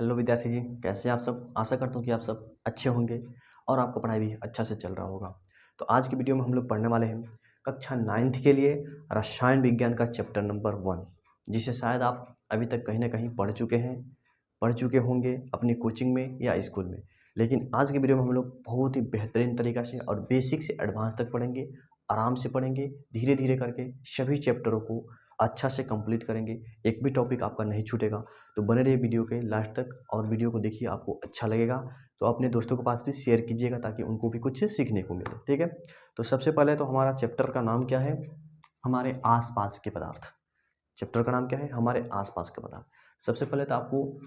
Hello विद्यार्थी जी, कैसे हैं आप सब। आशा करता हूँ कि आप सब अच्छे होंगे और आपका पढ़ाई भी अच्छा से चल रहा होगा। तो आज की वीडियो में हम लोग पढ़ने वाले हैं कक्षा 9th के लिए रसायन विज्ञान का चैप्टर नंबर 1, जिसे शायद आप अभी तक कहीं ना कहीं पढ़ चुके होंगे अपनी कोचिंग में या स्कूल में। लेकिन आज की वीडियो में हम लोग बहुत ही बेहतरीन तरीक़ा से और बेसिक से एडवांस तक पढ़ेंगे, आराम से पढ़ेंगे, धीरे धीरे करके सभी चैप्टरों को अच्छा से कंप्लीट करेंगे। एक भी टॉपिक आपका नहीं छूटेगा। तो बने रहिए वीडियो के लास्ट तक और वीडियो को देखिए, आपको अच्छा लगेगा तो अपने दोस्तों के पास भी शेयर कीजिएगा ताकि उनको भी कुछ सीखने को मिले। ठीक है, तो सबसे पहले तो हमारा चैप्टर का नाम क्या है? हमारे आसपास के पदार्थ। चैप्टर का नाम क्या है? हमारे आसपास के पदार्थ। सबसे पहले तो आपको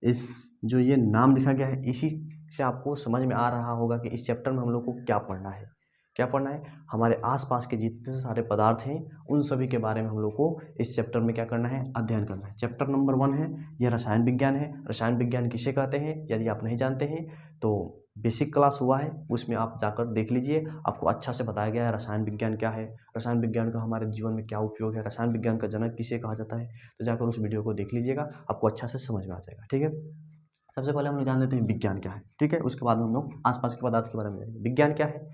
इस जो ये नाम लिखा गया है, इसी से आपको समझ में आ रहा होगा कि इस चैप्टर में हम लोग को क्या पढ़ना है। क्या पढ़ना है? हमारे आसपास के जितने सारे पदार्थ हैं उन सभी के बारे में हम लोग को इस चैप्टर में क्या करना है? अध्ययन करना है। चैप्टर नंबर 1 है, यह रसायन विज्ञान है। रसायन विज्ञान किसे कहते हैं यदि आप नहीं जानते हैं तो बेसिक क्लास हुआ है, उसमें आप जाकर देख लीजिए। आपको अच्छा से बताया गया है रसायन विज्ञान क्या है, रसायन विज्ञान का हमारे जीवन में क्या उपयोग है, रसायन विज्ञान का जनक किसे कहा जाता है। तो जाकर उस वीडियो को देख लीजिएगा, आपको अच्छा से समझ में आ जाएगा। ठीक है, सबसे पहले हम लोग जान लेते हैं विज्ञान क्या है। ठीक है, उसके बाद में हम लोग आसपास के पदार्थ के बारे में जानेंगे। विज्ञान क्या है?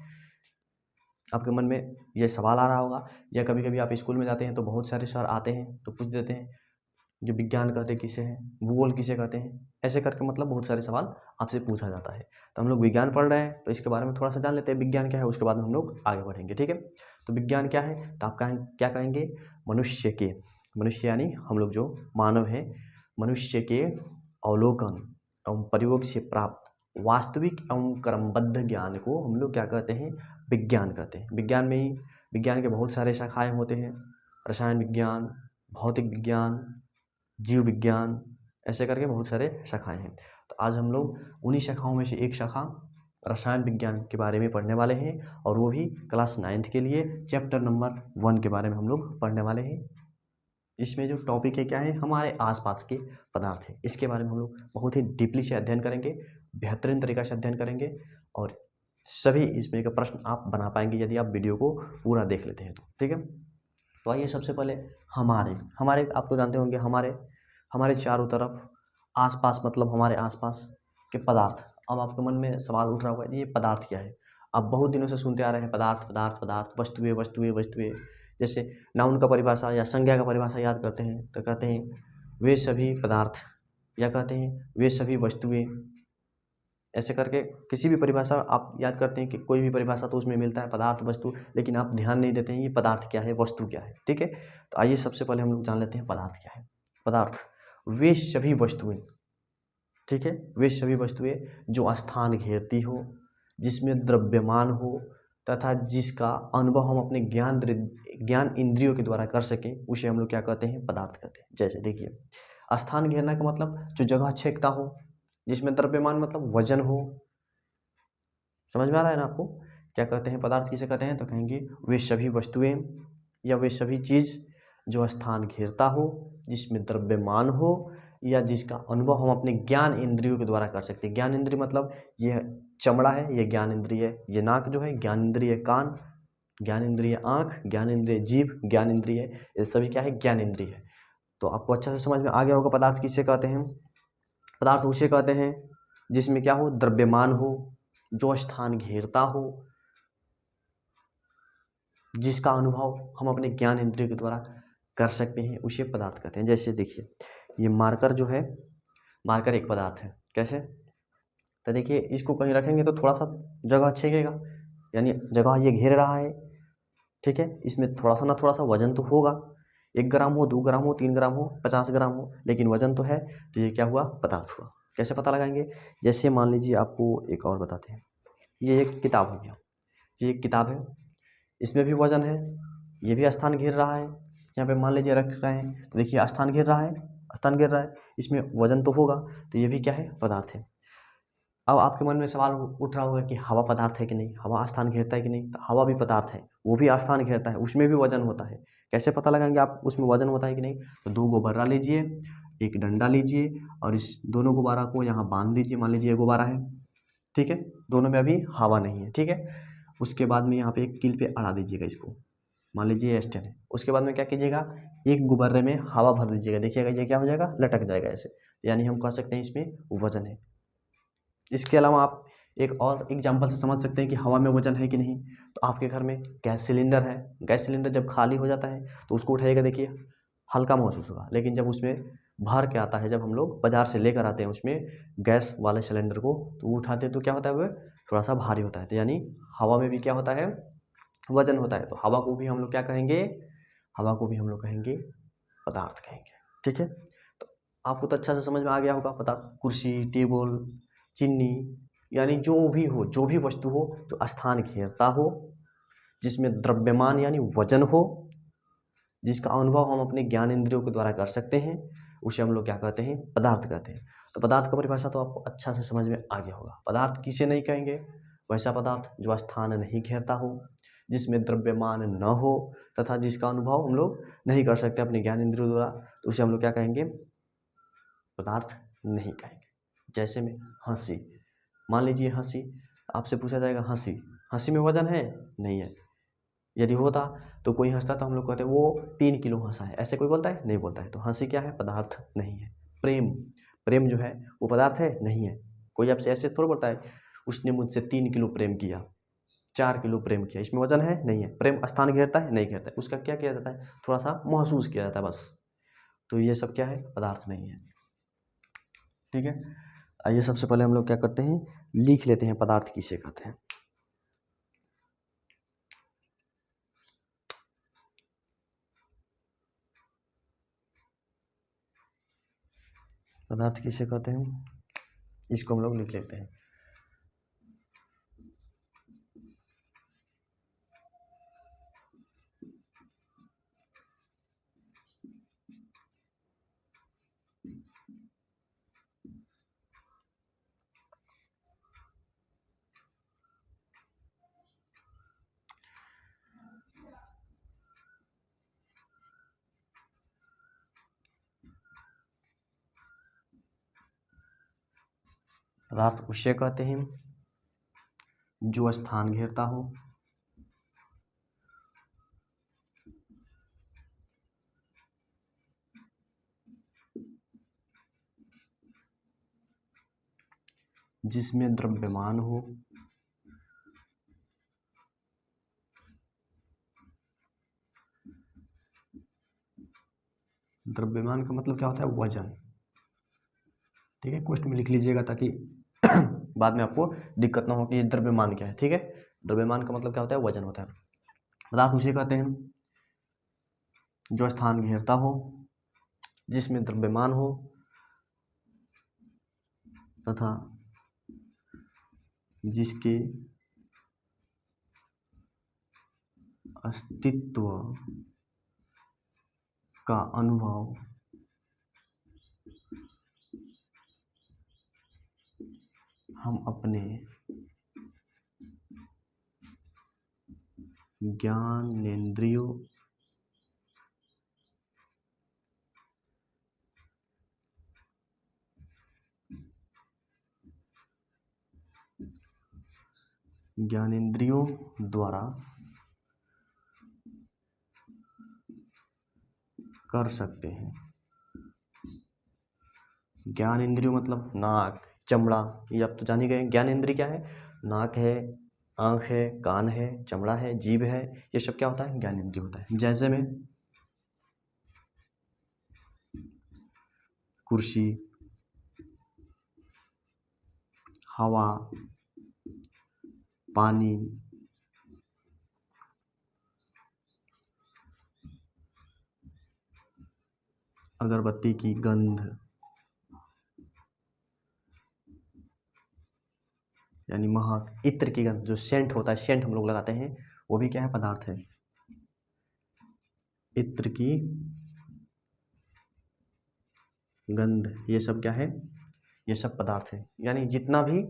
आपके मन में ये सवाल आ रहा होगा, या कभी कभी आप स्कूल में जाते हैं तो बहुत सारे सर आते हैं तो पूछ देते हैं जो विज्ञान कहते किसे हैं, भूगोल किसे कहते हैं, ऐसे करके मतलब बहुत सारे सवाल आपसे पूछा जाता है। तो हम लोग विज्ञान पढ़ रहे हैं तो इसके बारे में थोड़ा सा जान लेते हैं विज्ञान क्या है, उसके बाद में हम लोग आगे बढ़ेंगे। ठीक है, तो विज्ञान क्या है? तो आप क्या कहेंगे? मनुष्य यानी हम लोग जो मानव है, मनुष्य के अवलोकन एवं प्रयोग से प्राप्त वास्तविक एवं क्रमबद्ध ज्ञान को हम लोग क्या कहते हैं? विज्ञान कहते हैं। विज्ञान में ही विज्ञान के बहुत सारे शाखाएं होते हैं, रसायन विज्ञान, भौतिक विज्ञान, जीव विज्ञान, ऐसे करके बहुत सारे शाखाएं हैं। तो आज हम लोग उन्हीं शाखाओं में से एक शाखा रसायन विज्ञान के बारे में पढ़ने वाले हैं, और वो भी क्लास 9th के लिए चैप्टर नंबर 1 के बारे में हम लोग पढ़ने वाले हैं। इसमें जो टॉपिक है क्या है? हमारे आसपास के पदार्थ है। इसके बारे में हम लोग बहुत ही डीपली से अध्ययन करेंगे, बेहतरीन तरीका से अध्ययन करेंगे, और सभी इसमें का प्रश्न आप बना पाएंगे यदि आप वीडियो को पूरा देख लेते हैं तो। ठीक है, तो आइए सबसे पहले हमारे आप तो जानते होंगे हमारे चारों तरफ आसपास मतलब हमारे आसपास के पदार्थ। अब आपके मन में सवाल उठ रहा होगा, ये पदार्थ क्या है? आप बहुत दिनों से सुनते आ रहे हैं पदार्थ पदार्थ पदार्थ, वस्तुएं। जैसे नाउन का परिभाषा या संज्ञा का परिभाषा याद करते हैं तो कहते हैं वे सभी पदार्थ, या कहते हैं वे सभी वस्तुएं। ऐसे करके किसी भी परिभाषा आप याद करते हैं कि कोई भी परिभाषा तो उसमें मिलता है पदार्थ वस्तु, लेकिन आप ध्यान नहीं देते हैं ये पदार्थ क्या है, वस्तु क्या है। ठीक है, तो आइए सबसे पहले हम लोग जान लेते हैं पदार्थ क्या है। पदार्थ वे सभी वस्तुएं, ठीक है, वे सभी वस्तुएं जो स्थान घेरती हो, जिसमें द्रव्यमान हो, तथा जिसका अनुभव हम अपने ज्ञान इंद्रियों के द्वारा कर सकें, उसे हम लोग क्या कहते हैं? पदार्थ कहते हैं। जैसे देखिए, स्थान घेरना का मतलब जो जगह छेकता हो, जिसमें द्रव्यमान मतलब वजन हो। समझ में आ रहा है ना आपको? क्या कहते हैं पदार्थ किसे कहते हैं? तो कहेंगे वे सभी वस्तुएं या वे सभी चीज जो स्थान घेरता हो, जिसमें द्रव्यमान हो, या जिसका अनुभव हम अपने ज्ञान इंद्रियों के द्वारा कर सकते हैं। ज्ञान इंद्रिय मतलब ये चमड़ा है, ये ज्ञान इंद्रिय है, ये नाक जो है ज्ञान इंद्रिय, कान ज्ञान इंद्रिय, आंख ज्ञान इंद्रिय, जीभ ज्ञान इंद्रिय, ये सभी क्या है? ज्ञान इंद्रिय है। तो आपको अच्छा से समझ में आ गया होगा पदार्थ किसे कहते हैं। पदार्थ उसे कहते हैं जिसमें क्या हो? द्रव्यमान हो, जो स्थान घेरता हो, जिसका अनुभव हम अपने ज्ञान इंद्रियों के द्वारा कर सकते हैं, उसे पदार्थ कहते हैं। जैसे देखिए, ये मार्कर जो है, मार्कर एक पदार्थ है। कैसे? तो देखिए, इसको कहीं रखेंगे तो थोड़ा सा जगह छेकेगा, यानी जगह ये घेर रहा है। ठीक है, इसमें थोड़ा सा ना थोड़ा सा वजन तो होगा, 1 ग्राम हो, 2 ग्राम हो, 3 ग्राम हो, 50 ग्राम हो, लेकिन वजन तो है। तो ये क्या हुआ? पदार्थ हुआ। कैसे पता लगाएंगे? जैसे मान लीजिए, आपको एक और बताते हैं। ये एक किताब हो गया, ये एक किताब है, इसमें भी वजन है, ये भी स्थान घेर रहा है। यहाँ पे मान लीजिए रख रहे हैं तो देखिए स्थान घेर रहा है, स्थान घेर रहा है, इसमें वजन तो होगा, तो ये भी क्या है? पदार्थ है। अब आपके मन में सवाल उठ रहा होगा कि हवा पदार्थ है कि नहीं, हवा स्थान घेरता है कि नहीं? तो हवा भी पदार्थ है, वो भी स्थान घेरता है, उसमें भी वजन होता है। कैसे पता लगाएंगे आप उसमें वजन होता है कि नहीं? तो 2 गुब्बारा लीजिए, एक डंडा लीजिए, और इस दोनों गुब्बारा को यहाँ बांध दीजिए। मान लीजिए ये गुब्बारा है, ठीक है, दोनों में अभी हवा नहीं है। ठीक है, उसके बाद में यहाँ पे एक कील पे अड़ा दीजिएगा इसको, मान लीजिए S10 है। उसके बाद में क्या कीजिएगा, एक गुब्बारे में हवा भर दीजिएगा, देखिएगा ये क्या हो जाएगा, लटक जाएगा ऐसे, यानी हम कह सकते हैं इसमें वजन है। इसके अलावा आप एक और एग्जाम्पल से समझ सकते हैं कि हवा में वजन है कि नहीं। तो आपके घर में गैस सिलेंडर है, गैस सिलेंडर जब खाली हो जाता है तो उसको उठाइएगा, देखिए हल्का महसूस होगा, लेकिन जब उसमें भर के आता है, जब हम लोग बाजार से लेकर आते हैं उसमें गैस वाले सिलेंडर को, तो वो उठाते हैं तो क्या होता है, वह थोड़ा सा भारी होता है। तो यानी हवा में भी क्या होता है, वजन होता है। तो हवा को भी हम लोग क्या कहेंगे, हवा को भी हम लोग कहेंगे पदार्थ कहेंगे। ठीक है, तो आपको तो अच्छा से समझ में आ गया होगा। पदार्थ कुर्सी, टेबल, चिन्नी, यानी जो भी हो, जो भी वस्तु हो जो स्थान घेरता हो, जिसमें द्रव्यमान यानी वजन हो, जिसका अनुभव हम अपने ज्ञान इंद्रियों के द्वारा कर सकते हैं, उसे हम लोग क्या कहते हैं, पदार्थ कहते हैं। तो पदार्थ का परिभाषा तो आपको अच्छा से समझ में आ गया होगा। पदार्थ किसे नहीं कहेंगे, वैसा पदार्थ जो स्थान नहीं घेरता हो, जिसमें द्रव्यमान न हो, तथा जिसका अनुभव हम लोग नहीं कर सकते अपने ज्ञान इंद्रियों द्वारा, तो उसे हम लोग क्या कहेंगे, पदार्थ नहीं कहेंगे। जैसे में हंसी, मान लीजिए हंसी, आपसे पूछा जाएगा हंसी, हंसी में वजन है, नहीं है। यदि होता तो कोई हंसता तो हम लोग कहते हैं वो 3 किलो हंसा है, ऐसे कोई बोलता है, नहीं बोलता है। तो हंसी क्या है, पदार्थ नहीं है। प्रेम, प्रेम जो है वो पदार्थ है, नहीं है। कोई आपसे ऐसे थोड़ा बोलता है उसने मुझसे 3 किलो प्रेम किया, 4 किलो प्रेम किया, इसमें वजन है, नहीं है। प्रेम स्थान घेरता है, नहीं घेरता है। उसका क्या किया जाता है, थोड़ा सा महसूस किया जाता है बस। तो ये सब क्या है, पदार्थ नहीं है। ठीक है, आइए सबसे पहले हम लोग क्या करते हैं, लिख लेते हैं पदार्थ किसे कहते हैं। पदार्थ किसे कहते हैं, इसको हम लोग लिख लेते हैं। पदार्थ उसे कहते हैं जो स्थान घेरता हो, जिसमें द्रव्यमान हो, द्रव्यमान का मतलब क्या होता है, वजन। ठीक है, क्वेश्चन में लिख लीजिएगा ताकि बाद में आपको दिक्कत ना हो कि ये द्रव्यमान क्या है। ठीक है, द्रव्यमान का मतलब क्या होता है, वजन होता है। पदार्थ उसे कहते हैं जो स्थान घेरता हो, जिसमें द्रव्यमान हो, तथा जिसके अस्तित्व का अनुभव हम अपने ज्ञानेंद्रियों द्वारा कर सकते हैं। ज्ञान इंद्रियों मतलब नाक, चमड़ा, ये आप तो जान ही गए। ज्ञान इंद्रिय क्या है, नाक है, आँख है, कान है, चमड़ा है, जीभ है, ये सब क्या होता है, ज्ञान इंद्रिय होता है। जैसे में कुर्सी, हवा, पानी, अगरबत्ती की गंध, यानी महक, इत्र की गंध, जो सेंट होता है, सेंट हम लोग लगाते हैं, वो भी क्या है, पदार्थ है। इत्र की गंध, ये सब क्या है, ये सब पदार्थ है। यानी जितना भी,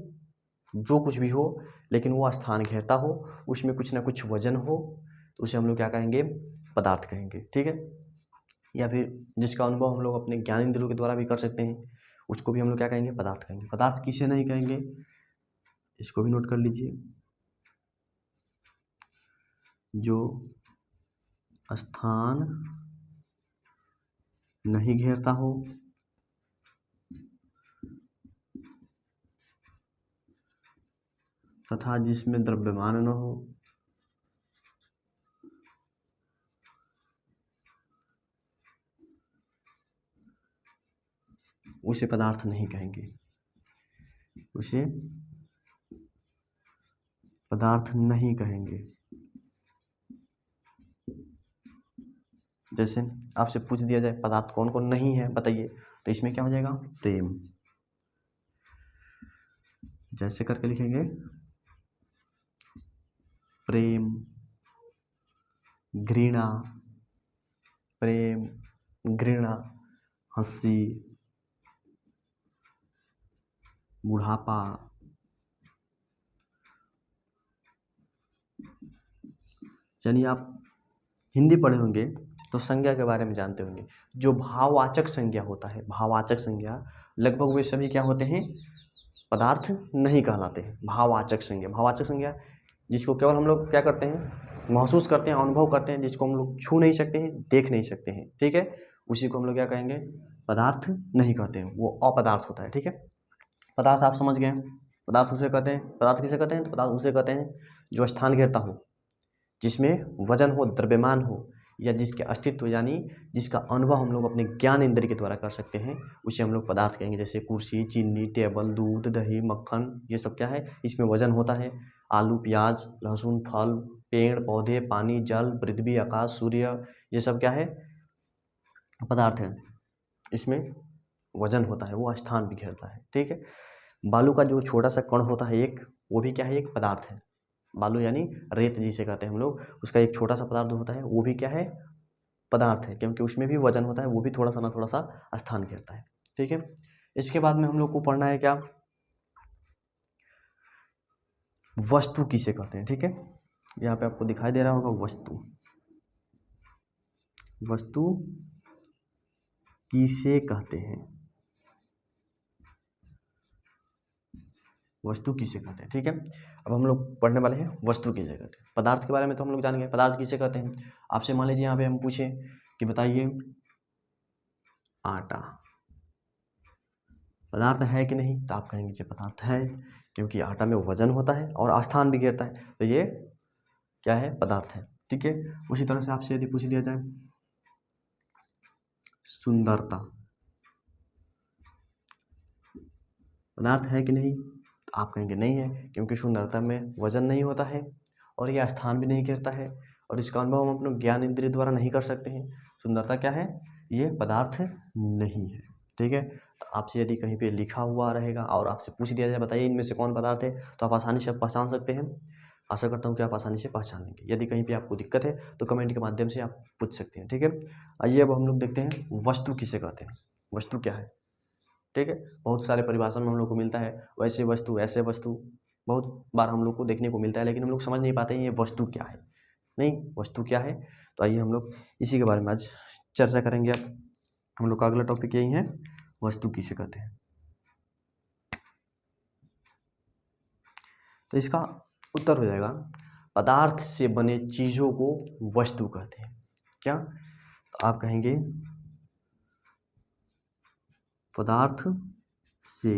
जो कुछ भी हो, लेकिन वो स्थान घेरता हो, उसमें कुछ ना कुछ वजन हो, तो उसे हम लोग क्या कहेंगे, पदार्थ कहेंगे। ठीक है, या फिर जिसका अनुभव हम लोग अपने ज्ञान इंद्रियों के द्वारा भी कर सकते हैं, उसको भी हम लोग क्या कहेंगे, पदार्थ कहेंगे। पदार्थ किसे नहीं कहेंगे, इसको भी नोट कर लीजिए, जो स्थान नहीं घेरता हो तथा जिसमें द्रव्यमान न हो उसे पदार्थ नहीं कहेंगे, उसे पदार्थ नहीं कहेंगे। जैसे आपसे पूछ दिया जाए पदार्थ कौन कौन नहीं है बताइए, तो इसमें क्या हो जाएगा, प्रेम। जैसे करके लिखेंगे, प्रेम, घृणा, प्रेम, घृणा, हंसी, बुढ़ापा, यानी आप हिंदी पढ़े होंगे तो संज्ञा के बारे में जानते होंगे। जो भाववाचक संज्ञा होता है, भाववाचक संज्ञा लगभग वे सभी क्या होते हैं, पदार्थ नहीं कहलाते हैं। भाववाचक संज्ञा, भाववाचक संज्ञा जिसको केवल हम लोग क्या करते हैं, महसूस करते हैं, अनुभव करते हैं, जिसको हम लोग छू नहीं सकते हैं, देख नहीं सकते हैं, ठीक है, उसी को हम लोग क्या कहेंगे, पदार्थ नहीं कहते हैं, वो अपदार्थ होता है, ठीक है। पदार्थ आप समझ गए, पदार्थ उसे कहते हैं, पदार्थ किसे कहते हैं, तो पदार्थ उसे कहते हैं जो स्थान घेरता हो, जिसमें वजन हो, द्रव्यमान हो, या जिसके अस्तित्व यानी जिसका अनुभव हम लोग अपने ज्ञान इंद्रिय के द्वारा कर सकते हैं, उसे हम लोग पदार्थ कहेंगे। जैसे कुर्सी, चीनी, टेबल, दूध, दही, मक्खन, ये सब क्या है, इसमें वजन होता है। आलू, प्याज, लहसुन, फल, पेड़ पौधे, पानी, जल, पृथ्वी, आकाश, सूर्य, ये सब क्या है, पदार्थ है। इसमें वजन होता है, वो स्थान भी घेरता है, ठीक है। बालू का जो छोटा सा कण होता है एक, वो भी क्या है, एक पदार्थ है। बालू यानी रेत जिसे कहते हैं हम लोग, उसका एक छोटा सा पदार्थ होता है, वो भी क्या है, पदार्थ है, क्योंकि उसमें भी वजन होता है, वो भी थोड़ा सा ना थोड़ा सा स्थान घेरता है, ठीक है। इसके बाद में हम लोग को पढ़ना है क्या, वस्तु किसे कहते हैं, ठीक है। यहाँ पे आपको दिखाई दे रहा होगा वस्तु, वस्तु किसे कहते हैं, वस्तु किसे कहते हैं, ठीक है। अब हम लोग पढ़ने वाले हैं वस्तु किसे कहते हैं। पदार्थ के बारे में तो हम लोग जान गए, पदार्थ किसे कहते हैं। आपसे मान लीजिए यहाँ पे हम पूछे कि बताइए आटा पदार्थ है कि नहीं, तो आप कहेंगे कि पदार्थ है, क्योंकि आटा में वजन होता है और स्थान भी घेरता है, तो ये क्या है, पदार्थ है, ठीक है। उसी तरह से आपसे यदि पूछ लिया जाए सुंदरता पदार्थ है कि नहीं, तो आप कहेंगे नहीं है, क्योंकि सुंदरता में वजन नहीं होता है और यह स्थान भी नहीं घेरता है, और इसका अनुभव हम अपने ज्ञान इंद्रिय द्वारा नहीं कर सकते हैं। सुंदरता क्या है, ये पदार्थ नहीं है, ठीक है। तो आपसे यदि कहीं पे लिखा हुआ रहेगा और आपसे पूछ दिया जाए बताइए इनमें से कौन पदार्थ है, तो आप आसानी से पहचान सकते हैं। आशा करता हूँ कि आप आसानी से पहचान लेंगे। यदि कहीं पे आपको दिक्कत है तो कमेंट के माध्यम से आप पूछ सकते हैं, ठीक है। आइए अब हम लोग देखते हैं वस्तु किसे कहते हैं, वस्तु क्या है, ठीक है। बहुत सारे परिभाषा में हम लोग को मिलता है, वैसे वस्तु, ऐसे वस्तु, बहुत बार हम लोग को देखने को मिलता है, लेकिन हम लोग समझ नहीं पाते हैं ये वस्तु क्या है, नहीं वस्तु क्या है। तो आइए हम लोग इसी के बारे में आज चर्चा करेंगे। अब हम लोग का अगला टॉपिक यही है, वस्तु किसे कहते हैं। तो इसका उत्तर हो जाएगा, पदार्थ से बने चीजों को वस्तु कहते हैं। क्या, तो आप कहेंगे पदार्थ से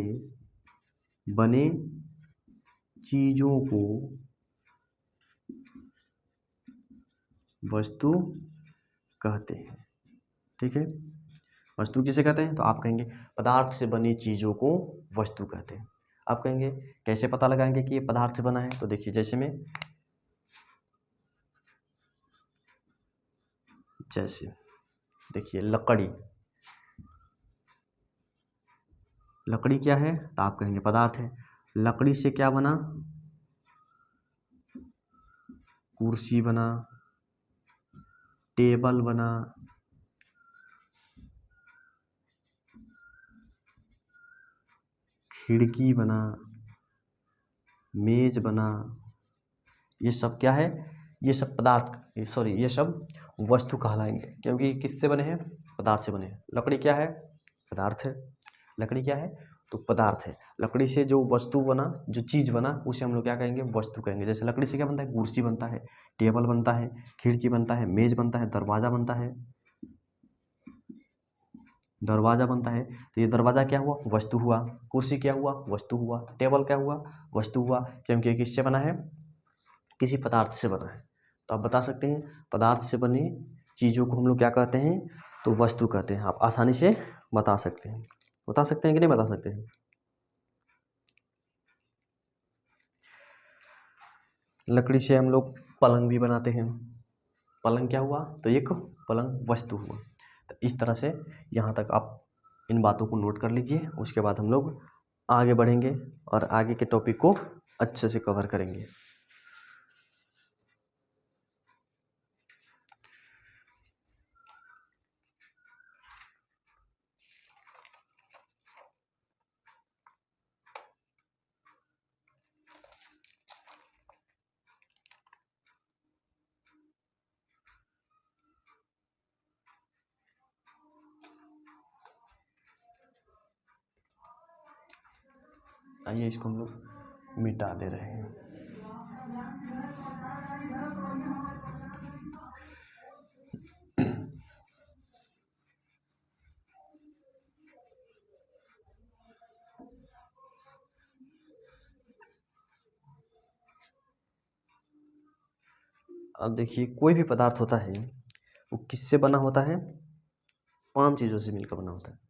बने चीजों को वस्तु कहते हैं, ठीक है। वस्तु किसे कहते हैं, तो आप कहेंगे पदार्थ से बनी चीजों को वस्तु कहते हैं। आप कहेंगे कैसे पता लगाएंगे कि ये पदार्थ से बना है, तो देखिए जैसे देखिए लकड़ी, लकड़ी क्या है, तो आप कहेंगे पदार्थ है। लकड़ी से क्या बना, कुर्सी बना, टेबल बना, खिड़की बना, मेज बना, ये सब क्या है, ये सब पदार्थ, सॉरी ये सब वस्तु कहलाएंगे, क्योंकि किससे बने हैं, पदार्थ से बने हैं। लकड़ी क्या है, पदार्थ है, लकड़ी क्या है, तो पदार्थ है। लकड़ी से जो वस्तु बना, जो चीज़ बना, उसे हम लोग क्या कहेंगे, वस्तु कहेंगे। जैसे लकड़ी से क्या बनता है, कुर्सी बनता है, टेबल बनता है, खिड़की बनता है, मेज बनता है, दरवाज़ा बनता है, दरवाज़ा बनता है। तो ये दरवाज़ा क्या हुआ, वस्तु हुआ। कुर्सी क्या हुआ, वस्तु हुआ। टेबल क्या हुआ, वस्तु हुआ, क्योंकि ये किससे बना है, किसी पदार्थ से बना है। तो आप बता सकते हैं पदार्थ से बने चीज़ों को हम लोग क्या कहते हैं, तो वस्तु कहते हैं। आप आसानी से बता सकते हैं, बता सकते हैं कि नहीं बता सकते हैं। लकड़ी से हम लोग पलंग भी बनाते हैं। पलंग क्या हुआ, तो एक पलंग वस्तु हुआ। तो इस तरह से यहाँ तक आप इन बातों को नोट कर लीजिए। उसके बाद हम लोग आगे बढ़ेंगे और आगे के टॉपिक को अच्छे से कवर करेंगे। आइए इसको हम लोग मिटा दे रहे हैं। अब देखिए, कोई भी पदार्थ होता है वो किससे बना होता है, 5 चीज़ों से मिलकर बना होता है।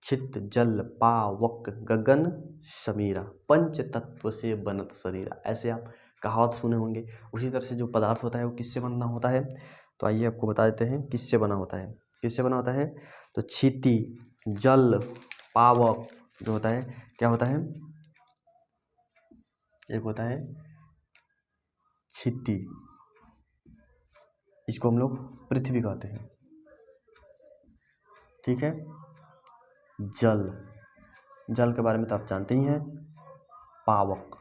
छित जल पावक गगन समीरा, पंच तत्व से बनत शरीरा। ऐसे आप कहावत सुने होंगे। उसी तरह से जो पदार्थ होता है वो किससे बना होता है, तो आइए आपको बता देते हैं किससे बना होता है। किससे बना होता है, तो क्षिति जल पावक जो होता है, क्या होता है, एक होता है क्षिति, इसको हम लोग पृथ्वी कहते हैं, ठीक है। जल, जल के बारे में तो आप जानते ही हैं। पावक,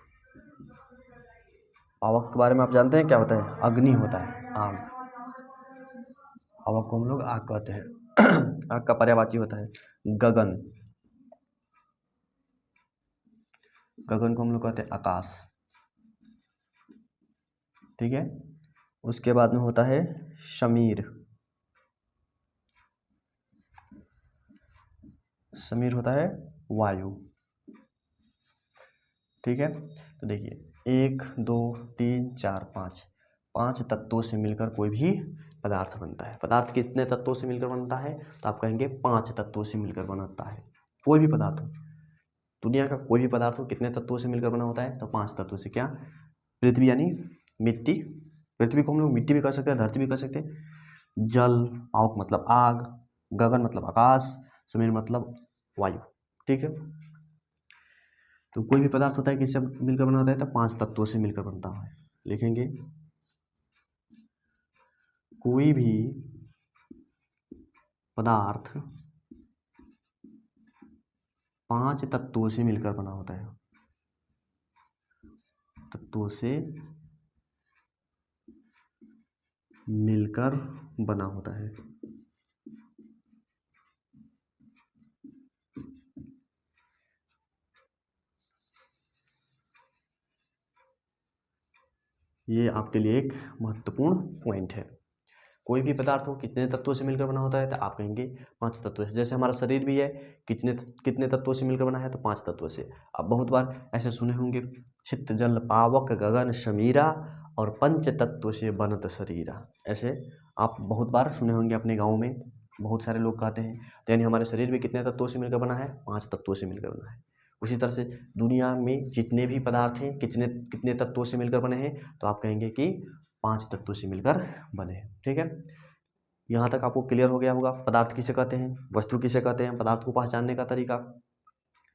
पावक के बारे में आप जानते हैं क्या होता है, अग्नि होता है, आग। पावक को हम लोग आग कहते हैं। आग का पर्यायवाची होता है गगन, गगन को हम लोग कहते हैं आकाश, ठीक है। उसके बाद में होता है समीर, समीर होता है वायु, ठीक है। तो देखिए 1 2 3 4 5, 5 तत्वों से मिलकर कोई भी पदार्थ बनता है। पदार्थ कितने तत्वों से मिलकर बनता है, तो आप कहेंगे 5 तत्वों से मिलकर बनता है। कोई भी पदार्थ हो, दुनिया का कोई भी पदार्थ हो, कितने तत्वों से मिलकर बना होता है, तो 5 तत्वों से। क्या, पृथ्वी यानी मिट्टी, पृथ्वी को हम लोग मिट्टी भी कह सकते हैं, धरती भी कह सकते हैं। जल, पावक मतलब आग, गगन मतलब आकाश, समीर मतलब वायु, ठीक है। तो कोई भी पदार्थ होता है किससे मिलकर बना होता है, तो 5 तत्वों से मिलकर बनता है। लिखेंगे कोई भी पदार्थ 5 तत्वों से मिलकर बना होता है, तत्वों से मिलकर बना होता है। ये आपके लिए एक महत्वपूर्ण पॉइंट है। कोई भी पदार्थ हो कितने तत्वों से मिलकर बना होता है, तो आप कहेंगे 5 तत्वों से। जैसे हमारा शरीर भी है, कितने कितने तत्वों से मिलकर बना है, तो 5 तत्वों से। आप बहुत बार ऐसे सुने होंगे, चित्त जल पावक गगन समीरा और पंच तत्व से बनत शरीरा। ऐसे आप बहुत बार सुने होंगे अपने गाँव में, बहुत सारे लोग कहते हैं। तो यानी हमारे शरीर भी कितने तत्वों से मिलकर बना है, 5 तत्वों से मिलकर बना है। उसी तरह से दुनिया में जितने भी पदार्थ हैं कितने कितने तत्वों से मिलकर बने हैं, तो आप कहेंगे कि 5 तत्वों से मिलकर बने हैं, ठीक है। यहाँ तक आपको क्लियर हो गया होगा पदार्थ किसे कहते हैं, वस्तु किसे कहते हैं, पदार्थ को पहचानने का तरीका,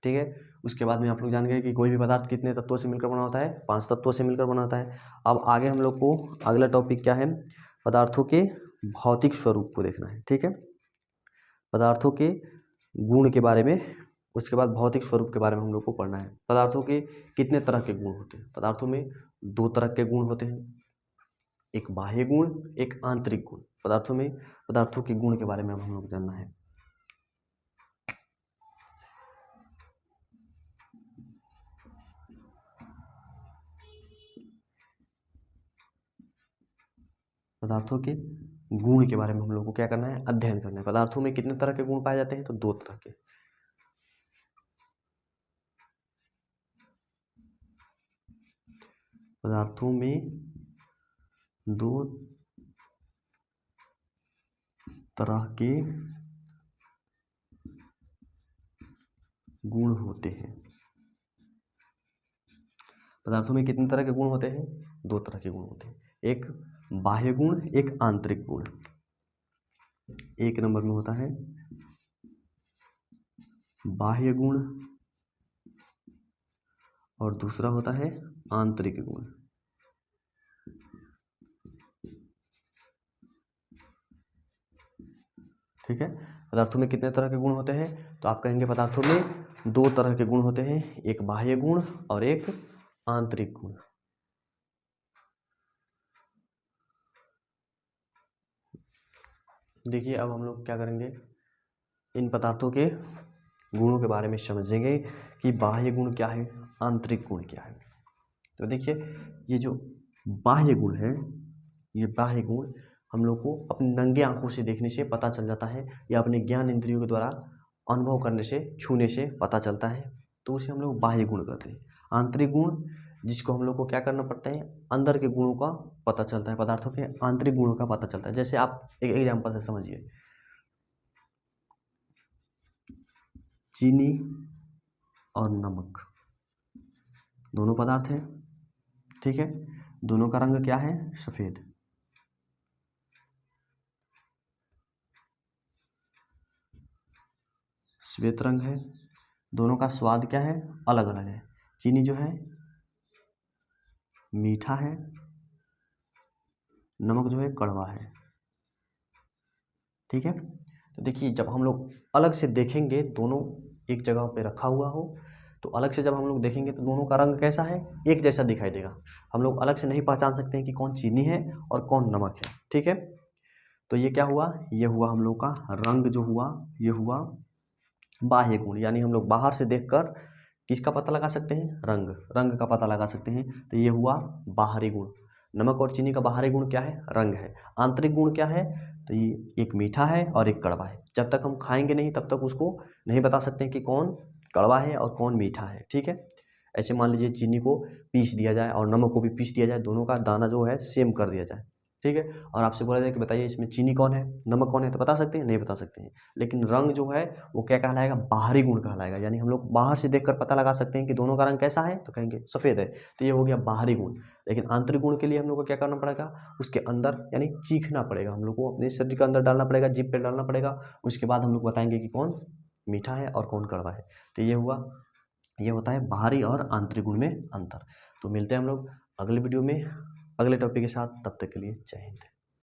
ठीक है। उसके बाद में आप लोग जान गए कि कोई भी पदार्थ कितने तत्वों से मिलकर बना होता है, 5 तत्वों से मिलकर बना होता है। अब आगे हम लोग को अगला टॉपिक क्या है, पदार्थों के भौतिक स्वरूप को देखना है, ठीक है। पदार्थों के गुण के बारे में, उसके बाद भौतिक स्वरूप के बारे में हम लोग को पढ़ना है। पदार्थों के कितने तरह के गुण होते हैं, पदार्थों में 2 तरह के गुण होते हैं, एक बाह्य गुण, एक आंतरिक गुण। पदार्थों में पदार्थों के गुण के बारे में हम लोग जानना है। पदार्थों के गुण के बारे में हम लोग को क्या करना है, अध्ययन करना है। पदार्थों में कितने तरह के गुण पाए जाते हैं, तो 2 तरह के। पदार्थों में 2 तरह के गुण होते हैं। पदार्थों में कितने तरह के गुण होते हैं, 2 तरह के गुण होते हैं, एक बाह्य गुण, एक आंतरिक गुण। एक नंबर में होता है बाह्य गुण और दूसरा होता है आंतरिक गुण। ठीक है, पदार्थों में कितने तरह के गुण होते हैं, तो आप कहेंगे पदार्थों में 2 तरह के गुण होते हैं, एक बाह्य गुण और एक आंतरिक गुण। देखिए अब हम लोग क्या करेंगे, इन पदार्थों के गुणों के बारे में समझेंगे कि बाह्य गुण क्या है, आंतरिक गुण क्या है। तो देखिए ये जो बाह्य गुण है, ये बाह्य गुण हम लोग को अपनी नंगे आंखों से देखने से पता चल जाता है या अपने ज्ञान इंद्रियों के द्वारा अनुभव करने से, छूने से पता चलता है, तो उसे हम लोग बाह्य गुण कहते हैं। आंतरिक गुण जिसको हम लोग को क्या करना पड़ता है, अंदर के गुणों का पता चलता है, पदार्थों के आंतरिक गुणों का पता चलता है। जैसे आप एक एग्जाम्पल से समझिए, चीनी और नमक दोनों पदार्थ हैं, ठीक है, दोनों का रंग क्या है, सफेद। श्वेत रंग है, दोनों का स्वाद क्या है, अलग अलग है। चीनी जो है मीठा है, नमक जो है कड़वा है। ठीक है, तो देखिए जब हम लोग अलग से देखेंगे, दोनों एक जगह पे रखा हुआ हो, तो अलग से जब हम लोग देखेंगे तो दोनों का रंग कैसा है, एक जैसा दिखाई देगा। हम लोग अलग से नहीं पहचान सकते हैं कि कौन चीनी है और कौन नमक है। ठीक है, तो ये क्या हुआ, ये हुआ हम लोग का रंग जो हुआ, ये हुआ बाह्य गुण, यानी हम लोग बाहर से देखकर किसका पता लगा सकते हैं, रंग का पता लगा सकते हैं। तो ये हुआ बाहरी गुण। नमक और चीनी का बाहरी गुण क्या है, रंग है। आंतरिक गुण क्या है, तो ये एक मीठा है और एक कड़वा है। जब तक हम खाएंगे नहीं तब तक उसको नहीं बता सकते कि कौन कड़वा है और कौन मीठा है। ठीक है, ऐसे मान लीजिए चीनी को पीस दिया जाए और नमक को भी पीस दिया जाए, दोनों का दाना जो है सेम कर दिया जाए। ठीक है, और आपसे बोला जाए कि बताइए इसमें चीनी कौन है, नमक कौन है, तो बता सकते हैं, नहीं बता सकते हैं। लेकिन रंग जो है वो क्या कहलाएगा, बाहरी गुण कहलाएगा। यानी हम लोग बाहर से देखकर पता लगा सकते हैं कि दोनों का रंग कैसा है, तो कहेंगे सफ़ेद है, तो ये हो गया बाहरी गुण। लेकिन आंतरिक गुण के लिए हम लोग को क्या करना पड़ेगा, उसके अंदर यानी चीखना पड़ेगा, हम लोग को अपने शरीर के अंदर डालना पड़ेगा, जीभ पे डालना पड़ेगा। उसके बाद हम लोग बताएंगे कि कौन मीठा है और कौन कड़वा है। तो ये हुआ, ये होता है बाहरी और आंतरिक गुण में अंतर। तो मिलते हैं हम लोग अगले वीडियो में अगले टॉपिक के साथ, तब तक के लिए जय हिंद।